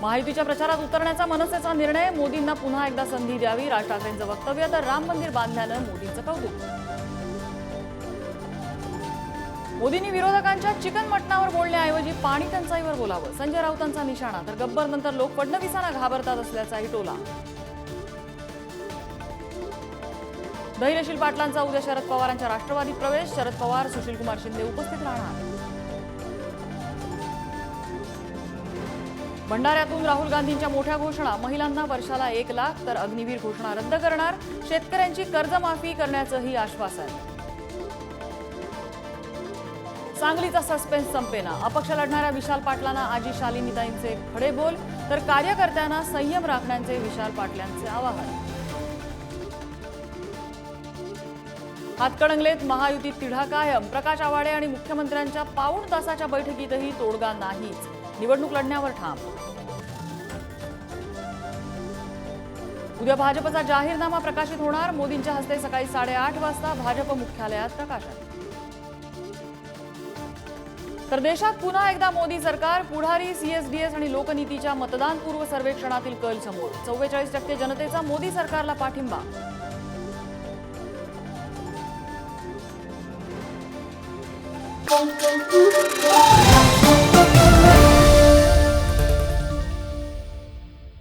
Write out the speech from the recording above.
महायुतीच्या प्रचारात उतरण्याचा मनसेचा निर्णय, मोदींना पुन्हा एकदा संधी द्यावी राज ठाकरेंचं वक्तव्य, तर राम मंदिर बांधल्यानं मोदींचं कौतुक. मोदींनी विरोधकांच्या चिकन मटणावर बोलण्याऐवजी पाणी टंचाईवर बोलावं, संजय राऊतांचा निशाणा, तर गब्बर नंतर लोक फडणवीसांना घाबरतात असल्याचाही टोला. धैर्यशील पाटलांचा उद्या शरद पवारांच्या राष्ट्रवादीत प्रवेश, शरद पवार, सुशीलकुमार शिंदे उपस्थित राहणार. भंडाऱ्यातून राहुल गांधींच्या मोठ्या घोषणा, महिलांना वर्षाला 1 लाख, तर अग्निवीर घोषणा रद्द करणार, शेतकऱ्यांची कर्जमाफी करण्याचंही आश्वासन. सांगलीचा सस्पेन्स संपेना, अपक्ष लढणाऱ्या विशाल पाटलांना आजी शालिनीताईंचे खडे बोल, तर कार्यकर्त्यांना संयम राखण्याचे विशाल पाटलांचे आवाहन. हातकणंगलेत महायुतीत तिढा कायम, प्रकाश आवाडे आणि मुख्यमंत्र्यांच्या पाऊण तासाच्या बैठकीतही तोडगा नाहीच, निवडणूक लढण्यावर ठाम. उद्या भाजपचा जाहीरनामा प्रकाशित होणार, मोदींच्या हस्ते सकाळी 8:30 वाजता भाजप मुख्यालयात प्रकाशन. तर देशात पुन्हा एकदा मोदी सरकार, पुढारी, सीएसडीएस आणि लोकनीतीच्या मतदानपूर्व सर्वेक्षणातील कल समोर, 44% जनतेचा मोदी सरकारला पाठिंबा.